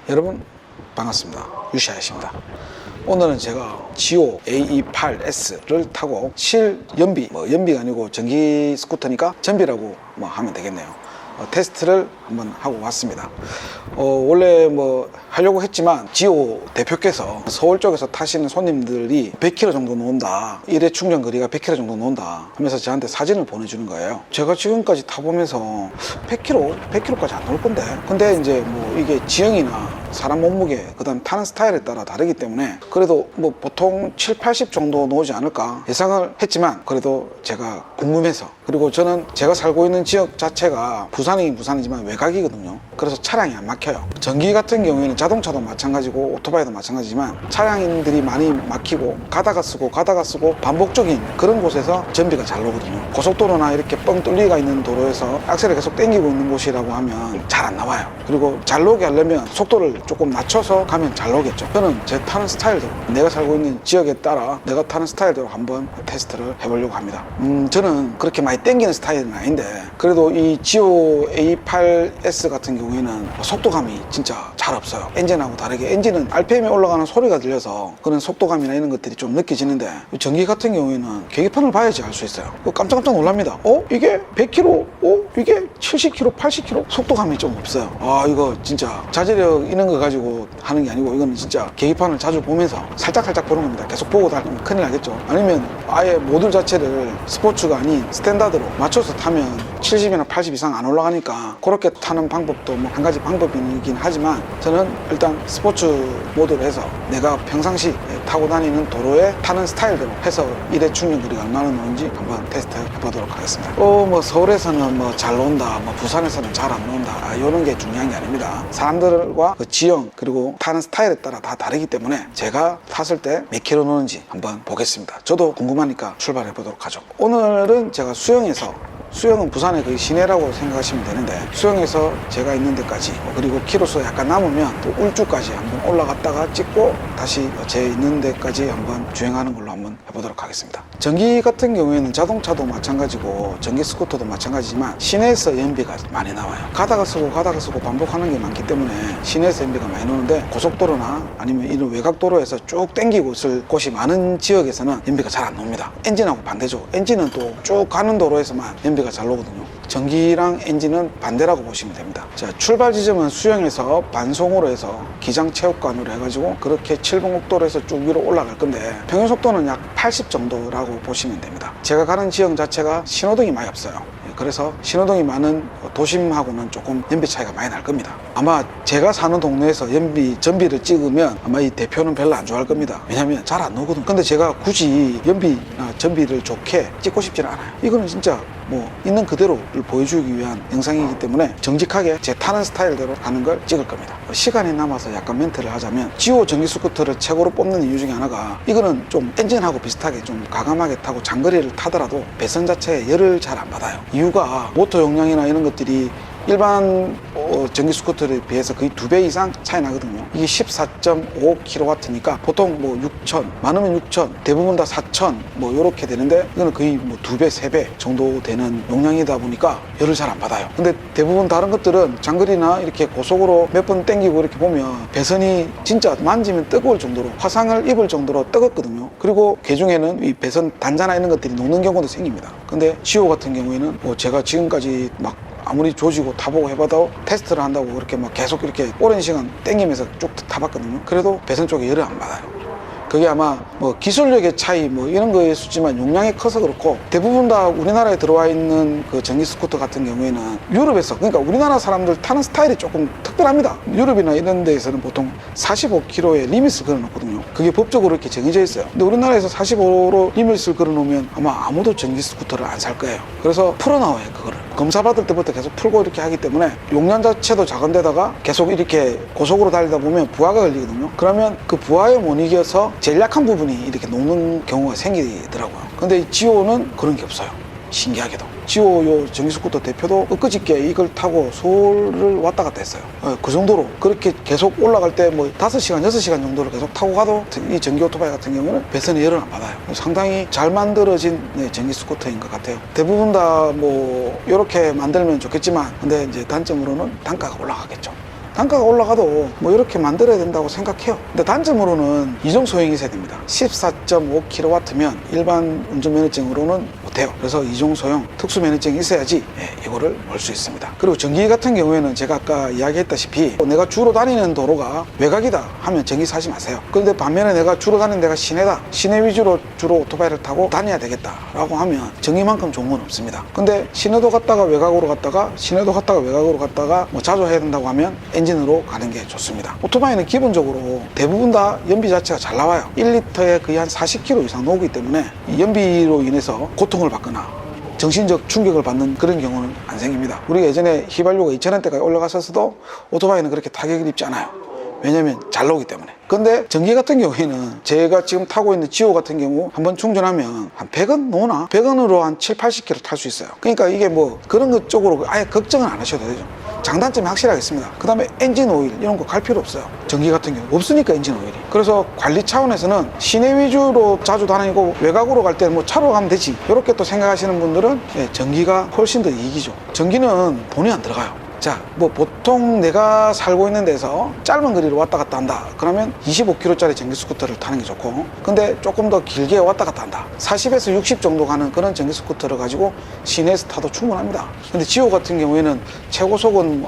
여러분 반갑습니다. 유시아이십니다. 오늘은 제가 지오 AE8S를 타고 실연비, 연비가 아니고 전기 스쿠터니까 전비라고 하면 되겠네요. 테스트를 한번 하고 왔습니다. 원래 하려고 했지만 지오 대표께서 서울 쪽에서 타시는 손님들이 100km 정도 놓는다, 일회 충전 거리가 100km 정도 놓는다 하면서 저한테 사진을 보내주는 거예요. 제가 지금까지 타보면서 100km까지 안 놓을 건데, 근데 이제 이게 지형이나 사람 몸무게, 그 다음 타는 스타일에 따라 다르기 때문에 그래도 보통 7, 80 정도 놓지 않을까 예상을 했지만, 그래도 제가 궁금해서, 그리고 저는 제가 살고 있는 지역 자체가 부산이긴 부산이지만 외곽이거든요. 그래서 차량이 안 막혀요. 전기 같은 경우에는 자동차도 마찬가지고 오토바이도 마찬가지지만 차량들이 많이 막히고 가다가 쓰고 반복적인 그런 곳에서 전비가 잘 나오거든요. 고속도로나 이렇게 뻥 뚫리가 있는 도로에서 악셀을 계속 당기고 있는 곳이라고 하면 잘 안 나와요. 그리고 잘 나오게 하려면 속도를 조금 낮춰서 가면 잘 나오겠죠. 저는 제 타는 스타일대로, 내가 살고 있는 지역에 따라 내가 타는 스타일대로 한번 테스트를 해보려고 합니다. 저는 그렇게 많이 당기는 스타일은 아닌데, 그래도 이 지오 A8S 같은 경우에는 속도감이 진짜 잘 없어요. 엔진하고 다르게 엔진은 RPM이 올라가는 소리가 들려서 그런 속도감이나 이런 것들이 좀 느껴지는데, 전기 같은 경우에는 계기판을 봐야지 알 수 있어요. 깜짝깜짝 놀랍니다. 이게 100km? 이게 70km, 80km? 속도감이 좀 없어요. 이거 진짜 자제력 이런 거 가지고 하는 게 아니고, 이거는 진짜 계기판을 자주 보면서 살짝살짝 보는 겁니다. 계속 보고 다니면 큰일 나겠죠. 아니면 아예 모듈 자체를 스포츠가 아닌 스탠다드로 맞춰서 타면 70이나 80 이상 안 올라가니까 그렇게 타는 방법도 한 가지 방법이긴 하지만, 저는 일단 스포츠 모드로 해서 내가 평상시 타고 다니는 도로에 타는 스타일대로 해서 일회 충전 거리가 얼마나 나오는지 한번 테스트 해보도록 하겠습니다. 서울에서는 잘 나온다, 부산에서는 잘 안 나온다, 이런 게 중요한 게 아닙니다. 사람들과 그 지형 그리고 타는 스타일에 따라 다 다르기 때문에 제가 탔을 때 몇 킬로 노는지 한번 보겠습니다. 저도 궁금하니까 출발해 보도록 하죠. 오늘은 제가 수영은 부산의 거의 시내라고 생각하시면 되는데, 수영에서 제가 있는 데까지, 그리고 키로수 약간 남으면 또 울주까지 한번 올라갔다가 찍고 다시 제 있는 데까지 한번 주행하는 걸로 한번 해보도록 하겠습니다. 전기 같은 경우에는 자동차도 마찬가지고 전기 스쿠터도 마찬가지지만 시내에서 연비가 많이 나와요. 가다가 쓰고 반복하는 게 많기 때문에 시내에서 연비가 많이 나오는데, 고속도로나 아니면 이런 외곽도로에서 쭉 당기고 있을 곳이 많은 지역에서는 연비가 잘 안 나옵니다. 엔진하고 반대죠. 엔진은 또 쭉 가는 도로에서만 연비가 잘 나오거든요. 전기랑 엔진은 반대라고 보시면 됩니다. 자, 출발 지점은 수영에서 반송으로 해서 기장체육관으로 해가지고 그렇게 7번 국도로에서 쭉 위로 올라갈 건데, 평균 속도는 약 80 정도라고 보시면 됩니다. 제가 가는 지역 자체가 신호등이 많이 없어요. 그래서 신호등이 많은 도심하고는 조금 연비 차이가 많이 날 겁니다. 아마 제가 사는 동네에서 전비를 찍으면 아마 이 대표는 별로 안 좋아할 겁니다. 왜냐면 잘 안 나오거든요. 근데 제가 굳이 연비나 전비를 좋게 찍고 싶지는 않아요. 이거는 진짜 있는 그대로를 보여주기 위한 영상이기 때문에 정직하게 제 타는 스타일대로 가는 걸 찍을 겁니다. 시간이 남아서 약간 멘트를 하자면, 지오 전기 스쿠터를 최고로 뽑는 이유 중에 하나가, 이거는 좀 엔진하고 비슷하게 좀 과감하게 타고 장거리를 타더라도 배선 자체에 열을 잘 안 받아요. 이유가 모터 용량이나 이런 것들이 일반 전기 스쿠터에 비해서 거의 2배 이상 차이 나거든요. 이게 14.5kW니까 보통 6,000, 많으면 6,000, 대부분 다 4,000 이렇게 되는데, 이거는 거의 2배, 3배 정도 되는 용량이다 보니까 열을 잘 안 받아요. 근데 대부분 다른 것들은 장거리나 이렇게 고속으로 몇 번 당기고 이렇게 보면 배선이 진짜 만지면 뜨거울 정도로, 화상을 입을 정도로 뜨겁거든요. 그리고 개중에는 이 배선 단자나 이런 것들이 녹는 경우도 생깁니다. 근데 지오 같은 경우에는 제가 지금까지 아무리 조지고 타보고 해봐도 테스트를 한다고 그렇게 계속 이렇게 오랜 시간 땡기면서 쭉 타봤거든요. 그래도 배선 쪽에 열을 안 받아요. 그게 아마 기술력의 차이 이런 거에 있었지만, 용량이 커서 그렇고, 대부분 다 우리나라에 들어와 있는 그 전기 스쿠터 같은 경우에는 유럽에서, 그러니까 우리나라 사람들 타는 스타일이 조금 특별합니다. 유럽이나 이런 데에서는 보통 45km의 리밋을 걸어놓거든요. 그게 법적으로 이렇게 정해져 있어요. 근데 우리나라에서 45로 리밋을 걸어놓으면 아마 아무도 전기 스쿠터를 안 살 거예요. 그래서 풀어나와요, 그거를. 검사받을 때부터 계속 풀고 이렇게 하기 때문에 용량 자체도 작은 데다가 계속 이렇게 고속으로 달리다 보면 부하가 걸리거든요. 그러면 그 부하에 못 이겨서 제일 약한 부분이 이렇게 녹는 경우가 생기더라고요. 근데 이 지오는 그런 게 없어요. 신기하게도. 지오 요 전기 스쿠터 대표도 엊그저께 이걸 타고 서울을 왔다 갔다 했어요. 그 정도로 그렇게 계속 올라갈 때 5시간, 6시간 정도를 계속 타고 가도 이 전기 오토바이 같은 경우는 배선에 열을 안 받아요. 상당히 잘 만들어진 전기 스쿠터인 것 같아요. 대부분 다 이렇게 만들면 좋겠지만, 근데 이제 단점으로는 단가가 올라가겠죠. 단가가 올라가도 뭐 이렇게 만들어야 된다고 생각해요. 근데 단점으로는 이종 소형이 있어야 됩니다. 14.5kW면 일반 운전면허증으로는 못해요. 그래서 이종 소형 특수면허증이 있어야지 이거를 볼 수 있습니다. 그리고 전기 같은 경우에는 제가 아까 이야기했다시피 내가 주로 다니는 도로가 외곽이다 하면 전기 사지 마세요. 그런데 반면에 내가 주로 다니는 데가 시내다, 시내 위주로 주로 오토바이를 타고 다녀야 되겠다라고 하면 전기만큼 좋은 건 없습니다. 근데 시내도 갔다가 외곽으로 갔다가 시내도 갔다가 외곽으로 갔다가 뭐 자주 해야 된다고 하면 엔진으로 가는 게 좋습니다. 오토바이는 기본적으로 대부분 다 연비 자체가 잘 나와요. 1리터에 거의 한 40km 이상 나오기 때문에 이 연비로 인해서 고통을 받거나 정신적 충격을 받는 그런 경우는 안 생깁니다. 우리가 예전에 휘발유가 2,000원대까지 올라갔었어도 오토바이는 그렇게 타격을 입지 않아요. 왜냐면 잘 나오기 때문에. 근데 전기 같은 경우에는 제가 지금 타고 있는 지오 같은 경우 한번 충전하면 한 100원 노나? 100원으로 한 7, 80km 탈 수 있어요. 그러니까 이게 뭐 그런 것 쪽으로 아예 걱정은 안 하셔도 되죠. 장단점이 확실하게 있습니다. 그 다음에 엔진 오일 이런 거 갈 필요 없어요. 전기 같은 경우 없으니까 엔진 오일이. 그래서 관리 차원에서는 시내 위주로 자주 다니고 외곽으로 갈 때는 뭐 차로 가면 되지 이렇게 또 생각하시는 분들은 전기가 훨씬 더 이익이죠. 전기는 돈이 안 들어가요. 자, 뭐 보통 내가 살고 있는 데서 짧은 거리를 왔다 갔다 한다 그러면 25km짜리 전기 스쿠터를 타는 게 좋고, 근데 조금 더 길게 왔다 갔다 한다 40에서 60 정도 가는 그런 전기 스쿠터를 가지고 시내에서 타도 충분합니다. 근데 지오 같은 경우에는 최고속은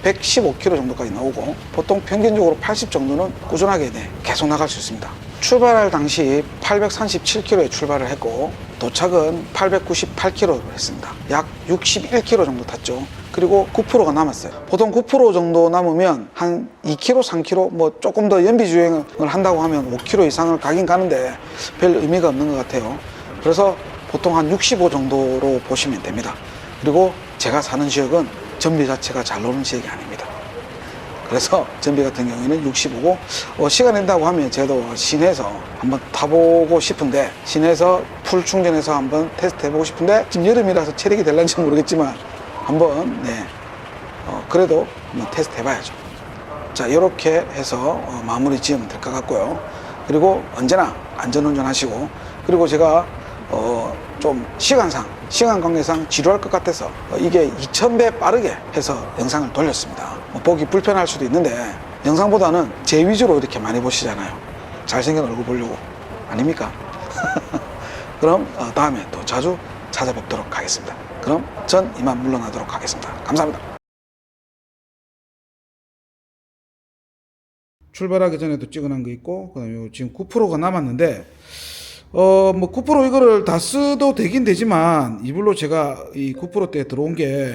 115km 정도까지 나오고 보통 평균적으로 80 정도는 꾸준하게 계속 나갈 수 있습니다. 출발할 당시 837km에 출발을 했고 도착은 898km를 했습니다. 약 61km 정도 탔죠. 그리고 9%가 남았어요. 보통 9% 정도 남으면 한 2km, 3km 뭐 조금 더 연비 주행을 한다고 하면 5km 이상을 가긴 가는데 별 의미가 없는 것 같아요. 그래서 보통 한 65 정도로 보시면 됩니다. 그리고 제가 사는 지역은 전비 자체가 잘 나오는 지역이 아닙니다. 그래서 전비 같은 경우에는 65고 시간 낸다고 하면 저도 시내에서 한번 타보고 싶은데 시내에서 풀 충전해서 한번 테스트 해보고 싶은데 지금 여름이라서 체력이 될런지 모르겠지만 한번 그래도 한번 테스트 해봐야죠. 자, 이렇게 해서 마무리 지으면 될 것 같고요. 그리고 언제나 안전운전 하시고, 그리고 제가 좀 시간 관계상 지루할 것 같아서 이게 2000배 빠르게 해서 영상을 돌렸습니다. 보기 불편할 수도 있는데 영상보다는 제 위주로 이렇게 많이 보시잖아요. 잘생긴 얼굴 보려고 아닙니까? 그럼 다음에 또 자주 찾아뵙도록 하겠습니다. 그럼 전 이만 물러나도록 하겠습니다. 감사합니다. 출발하기 전에도 찍어놓은 거 있고, 그다음에 지금 9%가 남았는데 뭐 9% 이거를 다 써도 되긴 되지만 이불로 제가 이 9%대 들어온 게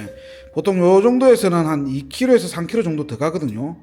보통 요 정도에서는 한 2km에서 3km 정도 더 가거든요.